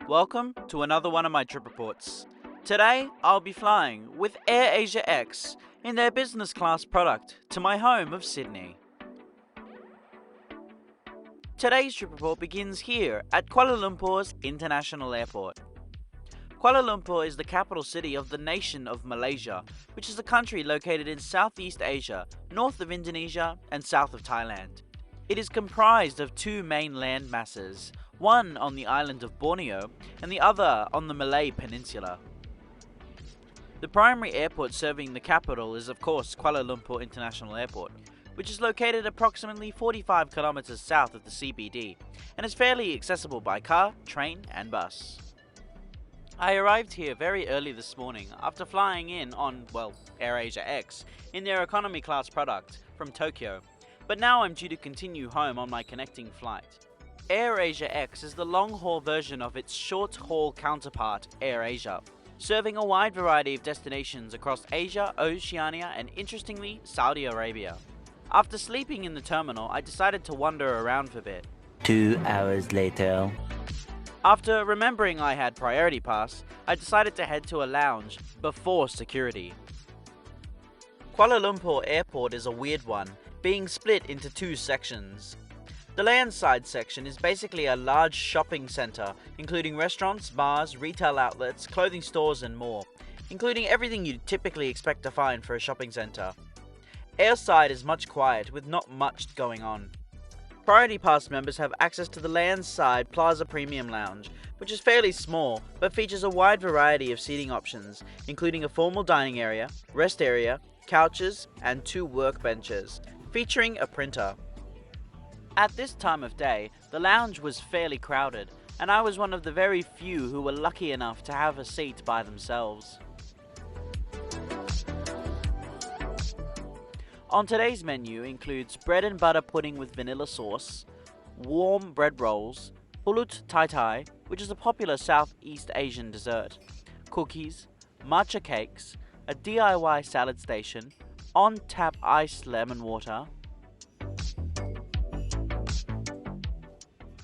Welcome to another one of my trip reports. Today, I'll be flying with AirAsiaX in their business class product to my home of Sydney. Today's trip report begins here at Kuala Lumpur's International Airport. Kuala Lumpur is the capital city of the nation of Malaysia, which is a country located in Southeast Asia, north of Indonesia and south of Thailand. It is comprised of two main land masses, one on the island of Borneo and the other on the Malay Peninsula. The primary airport serving the capital is of course Kuala Lumpur International Airport, which is located approximately 45 kilometers south of the CBD and is fairly accessible by car, train and bus. I arrived here very early this morning after flying in on, AirAsiaX in their economy class product from Tokyo, but now I'm due to continue home on my connecting flight. AirAsiaX is the long-haul version of its short-haul counterpart, AirAsia, serving a wide variety of destinations across Asia, Oceania, and interestingly, Saudi Arabia. After sleeping in the terminal, I decided to wander around for a bit. 2 hours later. After remembering I had priority pass, I decided to head to a lounge before security. Kuala Lumpur Airport is a weird one, being split into two sections. The landside section is basically a large shopping centre, including restaurants, bars, retail outlets, clothing stores and more, including everything you'd typically expect to find for a shopping centre. Airside is much quiet, with not much going on. Priority Pass members have access to the landside Plaza Premium Lounge, which is fairly small, but features a wide variety of seating options, including a formal dining area, rest area, couches, and 2 workbenches, featuring a printer. At this time of day, the lounge was fairly crowded, and I was one of the very few who were lucky enough to have a seat by themselves. On today's menu includes bread and butter pudding with vanilla sauce, warm bread rolls, pulut tai, which is a popular Southeast Asian dessert, cookies, matcha cakes, a DIY salad station, on-tap iced lemon water,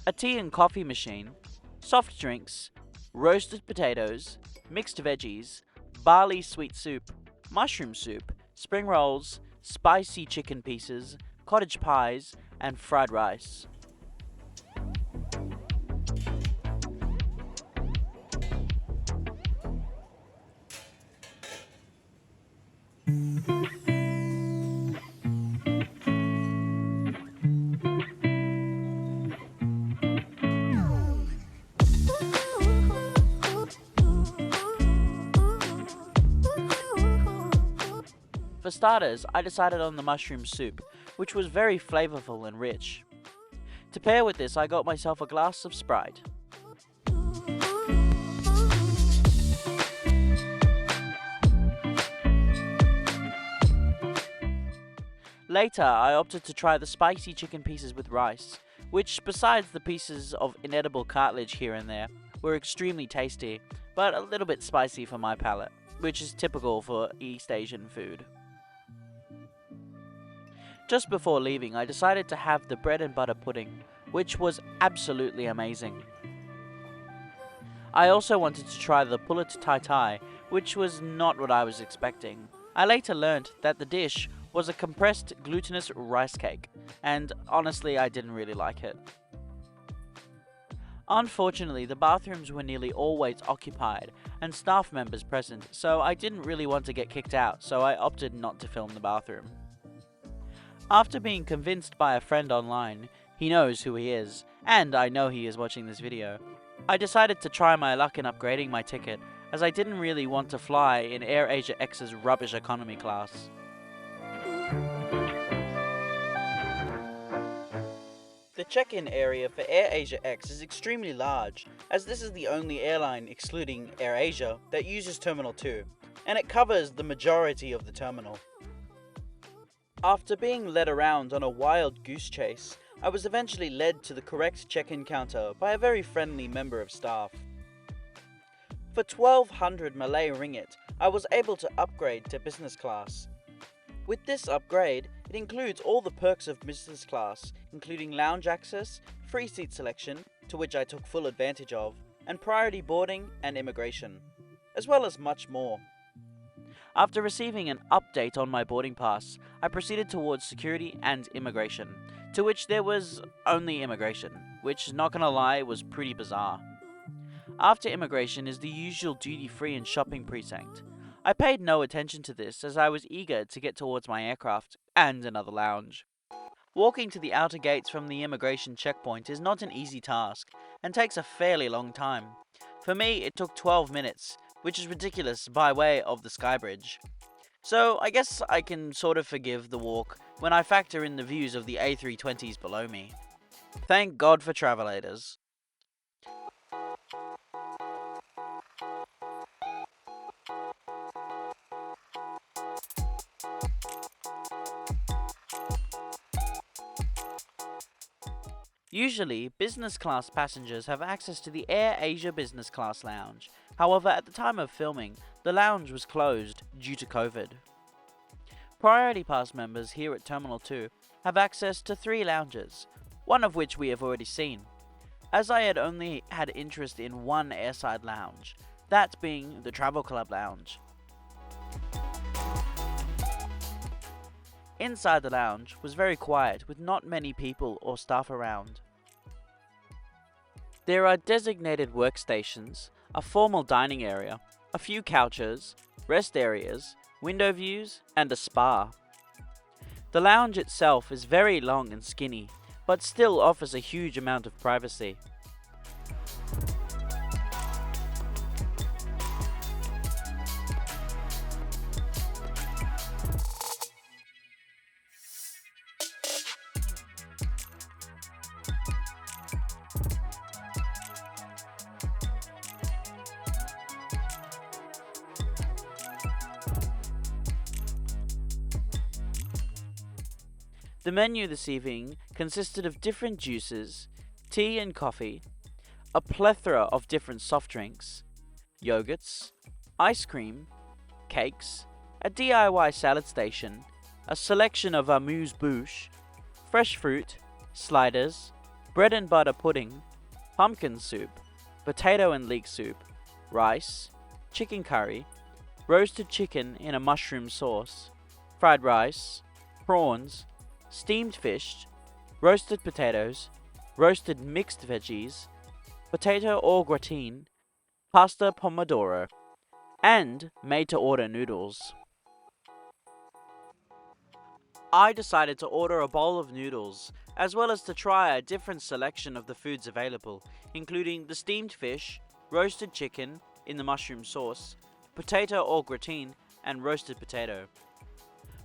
a tea and coffee machine, soft drinks, roasted potatoes, mixed veggies, barley sweet soup, mushroom soup, spring rolls, spicy chicken pieces, cottage pies, and fried rice. For starters, I decided on the mushroom soup, which was very flavorful and rich. To pair with this, I got myself a glass of Sprite. Later, I opted to try the spicy chicken pieces with rice, which, besides the pieces of inedible cartilage here and there, were extremely tasty, but a little bit spicy for my palate, which is typical for East Asian food. Just before leaving, I decided to have the bread and butter pudding, which was absolutely amazing. I also wanted to try the pulut tai, which was not what I was expecting. I later learnt that the dish was a compressed glutinous rice cake, and honestly I didn't really like it. Unfortunately, the bathrooms were nearly always occupied and staff members present, so I didn't really want to get kicked out, so I opted not to film the bathroom. After being convinced by a friend online, he knows who he is, and I know he is watching this video, I decided to try my luck in upgrading my ticket, as I didn't really want to fly in AirAsiaX's rubbish economy class. The check-in area for AirAsiaX is extremely large, as this is the only airline excluding AirAsia that uses Terminal 2, and it covers the majority of the terminal. After being led around on a wild goose chase, I was eventually led to the correct check-in counter by a very friendly member of staff. For 1200 Malay ringgit, I was able to upgrade to business class. With this upgrade, it includes all the perks of business class, including lounge access, free seat selection, to which I took full advantage of, and priority boarding and immigration, as well as much more. After receiving an update on my boarding pass, I proceeded towards security and immigration, to which there was only immigration, which, not gonna lie, was pretty bizarre. After immigration is the usual duty-free and shopping precinct. I paid no attention to this as I was eager to get towards my aircraft and another lounge. Walking to the outer gates from the immigration checkpoint is not an easy task and takes a fairly long time. For me, it took 12 minutes, which is ridiculous by way of the sky bridge. So I guess I can sort of forgive the walk when I factor in the views of the A320s below me. Thank God for travelators. Usually, business class passengers have access to the AirAsia Business Class Lounge. However, at the time of filming, the lounge was closed due to COVID. Priority Pass members here at Terminal 2 have access to 3 lounges, one of which we have already seen, as I had only had interest in one airside lounge, that being the Travel Club Lounge. Inside the lounge was very quiet with not many people or staff around. There are designated workstations, a formal dining area, a few couches, rest areas, window views, and a spa. The lounge itself is very long and skinny, but still offers a huge amount of privacy. The menu this evening consisted of different juices, tea and coffee, a plethora of different soft drinks, yogurts, ice cream, cakes, a DIY salad station, a selection of amuse-bouche, fresh fruit, sliders, bread and butter pudding, pumpkin soup, potato and leek soup, rice, chicken curry, roasted chicken in a mushroom sauce, fried rice, prawns, steamed fish, roasted potatoes, roasted mixed veggies, potato au gratin, pasta pomodoro, and made-to-order noodles. I decided to order a bowl of noodles, as well as to try a different selection of the foods available, including the steamed fish, roasted chicken in the mushroom sauce, potato au gratin, and roasted potato.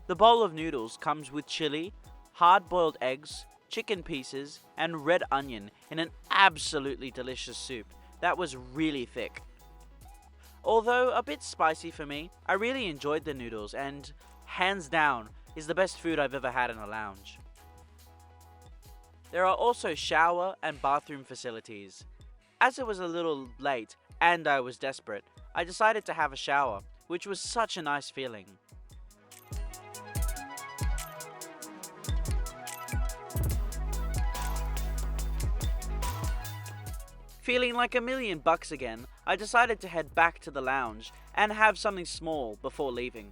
The bowl of noodles comes with chili, hard-boiled eggs, chicken pieces, and red onion in an absolutely delicious soup that was really thick. Although a bit spicy for me, I really enjoyed the noodles and, hands down, is the best food I've ever had in a lounge. There are also shower and bathroom facilities. As it was a little late and I was desperate, I decided to have a shower, which was such a nice feeling. Feeling like $1,000,000 again, I decided to head back to the lounge and have something small before leaving.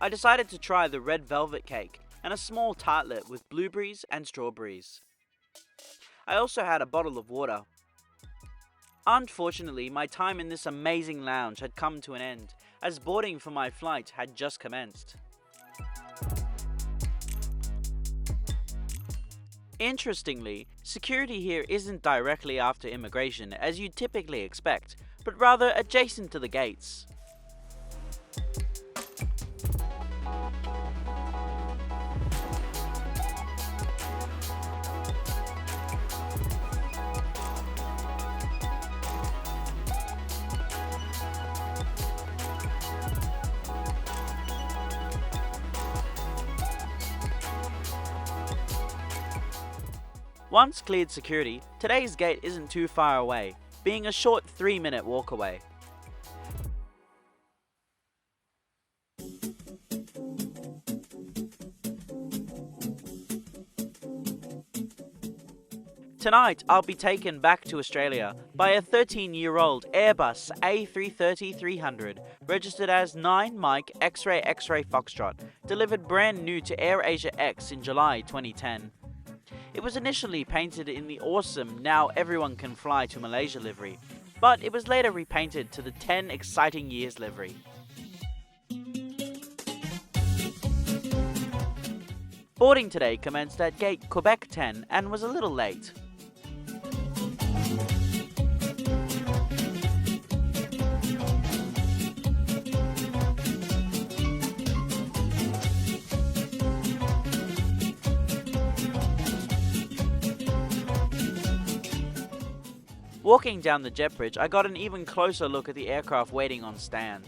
I decided to try the red velvet cake and a small tartlet with blueberries and strawberries. I also had a bottle of water. Unfortunately, my time in this amazing lounge had come to an end, as boarding for my flight had just commenced. Interestingly, security here isn't directly after immigration as you'd typically expect, but rather adjacent to the gates. Once cleared security, today's gate isn't too far away, being a short 3-minute walk away. Tonight, I'll be taken back to Australia by a 13-year-old Airbus A330-300, registered as 9 Mike X-Ray Foxtrot, delivered brand new to AirAsiaX in July 2010. It was initially painted in the awesome "Now Everyone Can Fly to Malaysia" livery, but it was later repainted to the 10 Exciting Years livery. Boarding today commenced at gate Quebec 10 and was a little late. Walking down the jet bridge, I got an even closer look at the aircraft waiting on stand.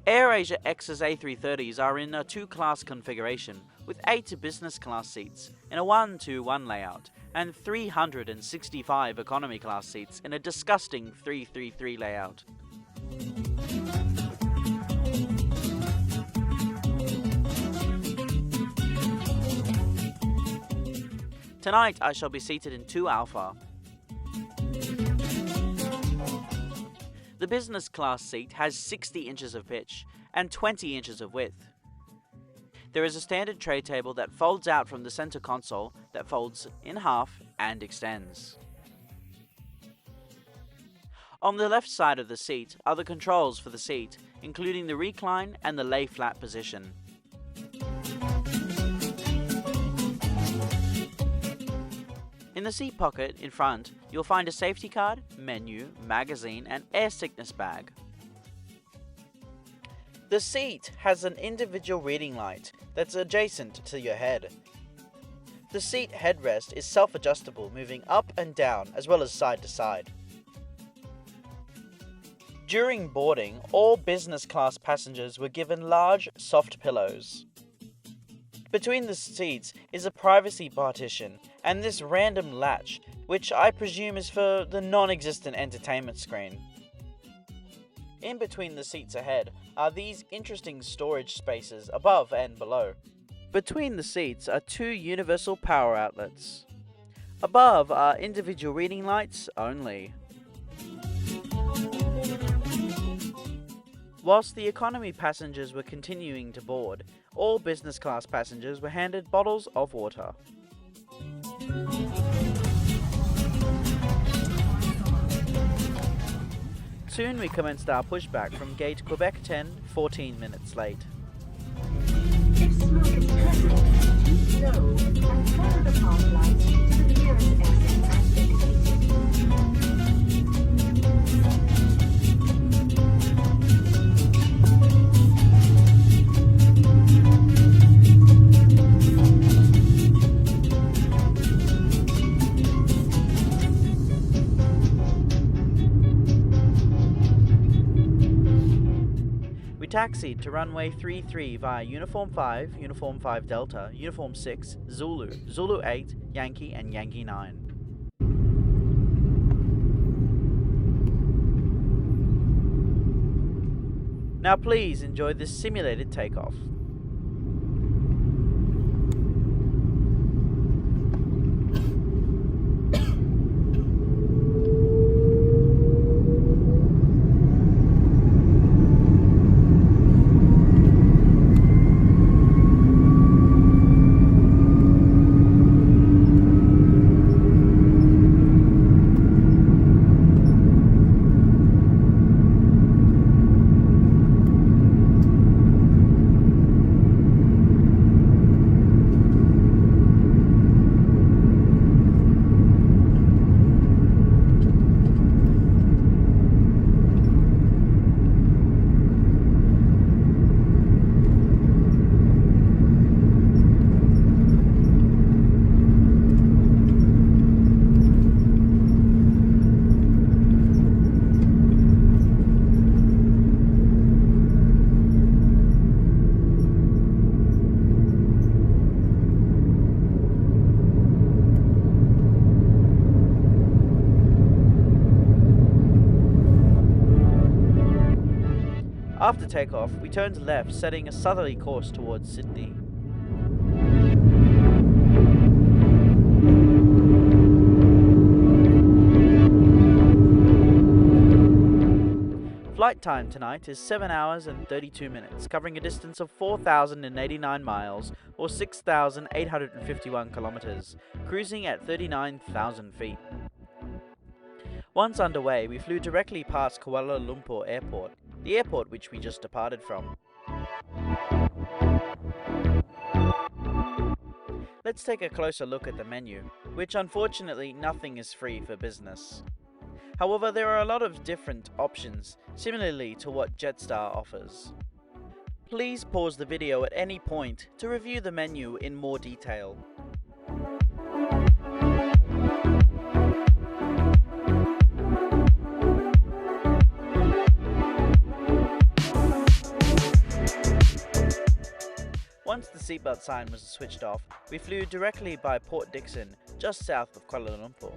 AirAsiaX's A330s are in a two-class configuration, with 8 business class seats in a 1-2-1 layout, and 365 economy class seats in a disgusting 3-3-3 layout. Tonight I shall be seated in 2 Alpha. The business class seat has 60 inches of pitch and 20 inches of width. There is a standard tray table that folds out from the center console that folds in half and extends. On the left side of the seat are the controls for the seat, including the recline and the lay flat position. In the seat pocket in front, you'll find a safety card, menu, magazine, and air sickness bag. The seat has an individual reading light that's adjacent to your head. The seat headrest is self-adjustable, moving up and down as well as side to side. During boarding, all business class passengers were given large, soft pillows. Between the seats is a privacy partition and this random latch, which I presume is for the non-existent entertainment screen. In between the seats ahead are these interesting storage spaces above and below. Between the seats are 2 universal power outlets. Above are individual reading lights only. Whilst the economy passengers were continuing to board, all business class passengers were handed bottles of water. Soon we commenced our pushback from gate Quebec 10, 14 minutes late. If smoke is present, low and follow the path lights to the nearest exit as indicated. We taxied to runway 33 via Uniform 5, Uniform 5 Delta, Uniform 6, Zulu, Zulu 8, Yankee and Yankee 9. Now please enjoy this simulated takeoff. After takeoff, we turned left, setting a southerly course towards Sydney. Flight time tonight is 7 hours and 32 minutes, covering a distance of 4,089 miles or 6,851 kilometers, cruising at 39,000 feet. Once underway, we flew directly past Kuala Lumpur Airport, the airport which we just departed from. Let's take a closer look at the menu, which unfortunately nothing is free for business. However, there are a lot of different options, similarly to what Jetstar offers. Please pause the video at any point to review the menu in more detail. Once the seatbelt sign was switched off, we flew directly by Port Dickson, just south of Kuala Lumpur.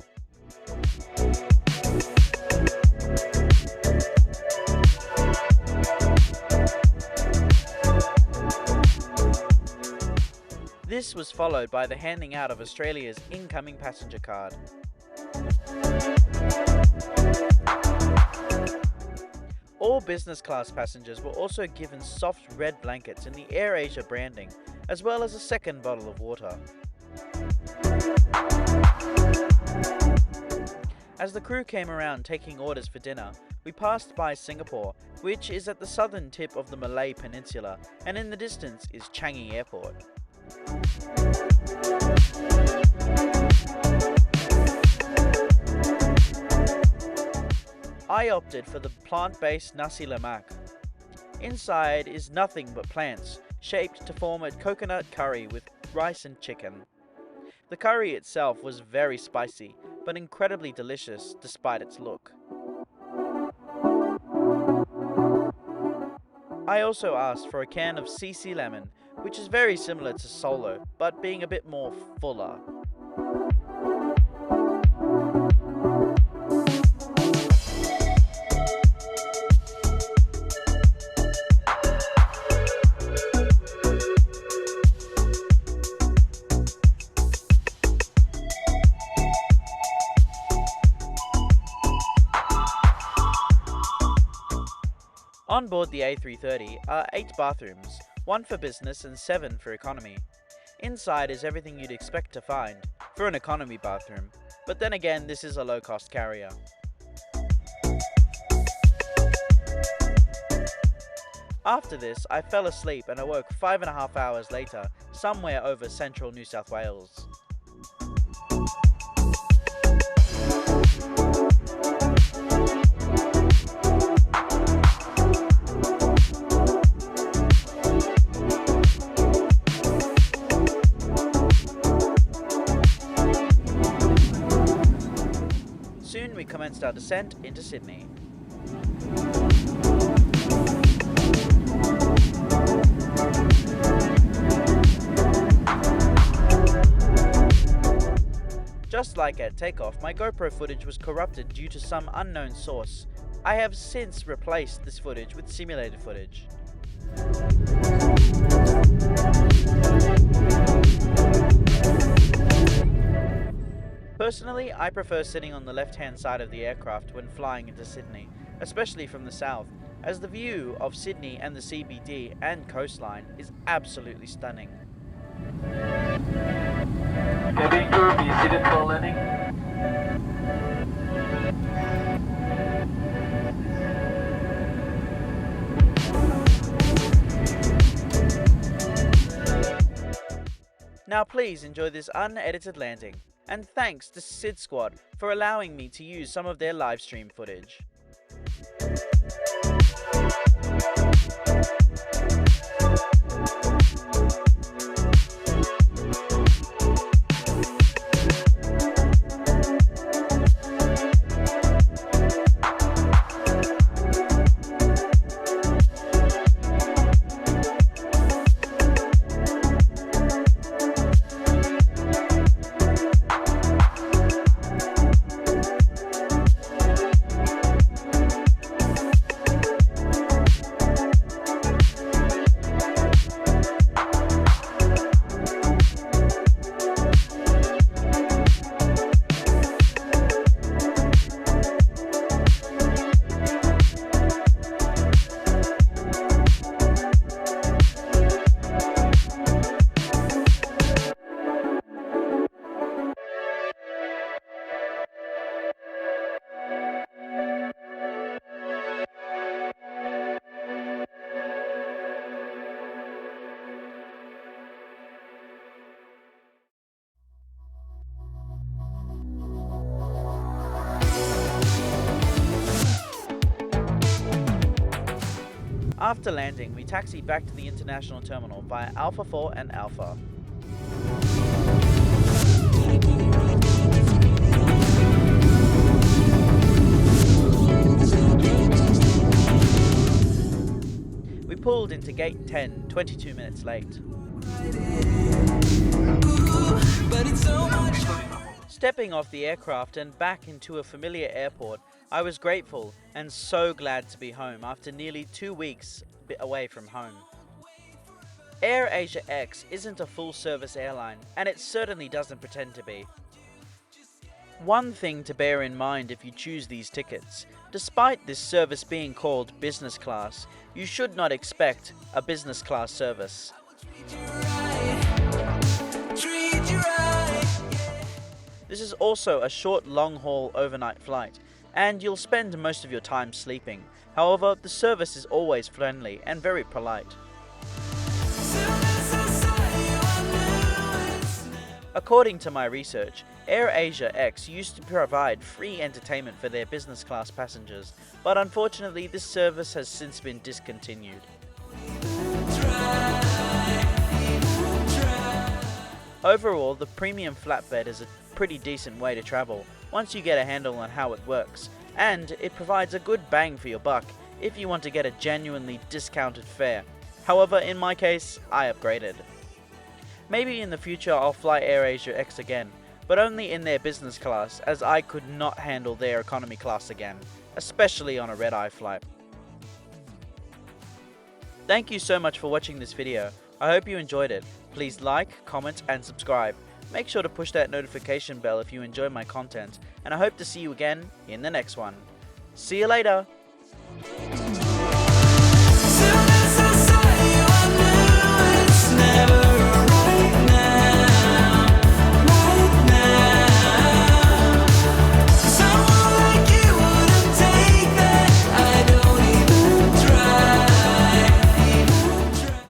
This was followed by the handing out of Australia's incoming passenger card. All business class passengers were also given soft red blankets in the AirAsia branding, as well as a second bottle of water. As the crew came around taking orders for dinner, we passed by Singapore, which is at the southern tip of the Malay Peninsula, and in the distance is Changi Airport. I opted for the plant-based nasi lemak. Inside is nothing but plants, shaped to form a coconut curry with rice and chicken. The curry itself was very spicy, but incredibly delicious despite its look. I also asked for a can of CC lemon, which is very similar to Solo, but being a bit more fuller. On board the A330 are 8 bathrooms, 1 for business and 7 for economy. Inside is everything you'd expect to find for an economy bathroom, but then again this is a low-cost carrier. After this, I fell asleep and awoke 5.5 hours later, somewhere over central New South Wales. Soon we commenced our descent into Sydney. Just like at takeoff, my GoPro footage was corrupted due to some unknown source. I have since replaced this footage with simulated footage. Personally, I prefer sitting on the left-hand side of the aircraft when flying into Sydney, especially from the south, as the view of Sydney and the CBD and coastline is absolutely stunning. Cabin crew, be seated for landing. Now please enjoy this unedited landing, and thanks to SYD Squad for allowing me to use some of their live stream footage. After landing, we taxied back to the international terminal via Alpha 4 and Alpha. We pulled into gate 10, 22 minutes late. Stepping off the aircraft and back into a familiar airport, I was grateful and so glad to be home after nearly 2 weeks away from home. AirAsiaX isn't a full-service airline, and it certainly doesn't pretend to be. One thing to bear in mind if you choose these tickets: despite this service being called business class, you should not expect a business class service. This is also a short long-haul overnight flight, and you'll spend most of your time sleeping. However, the service is always friendly and very polite. According to my research, AirAsiaX used to provide free entertainment for their business class passengers, but unfortunately this service has since been discontinued. Overall, the premium flatbed is a pretty decent way to travel once you get a handle on how it works, and it provides a good bang for your buck if you want to get a genuinely discounted fare. However, in my case, I upgraded. Maybe in the future I'll fly AirAsiaX again, but only in their business class, as I could not handle their economy class again, especially on a red-eye flight. Thank you so much for watching this video. I hope you enjoyed it. Please like, comment and subscribe. Make sure to push that notification bell if you enjoy my content, and I hope to see you again in the next one. See you later!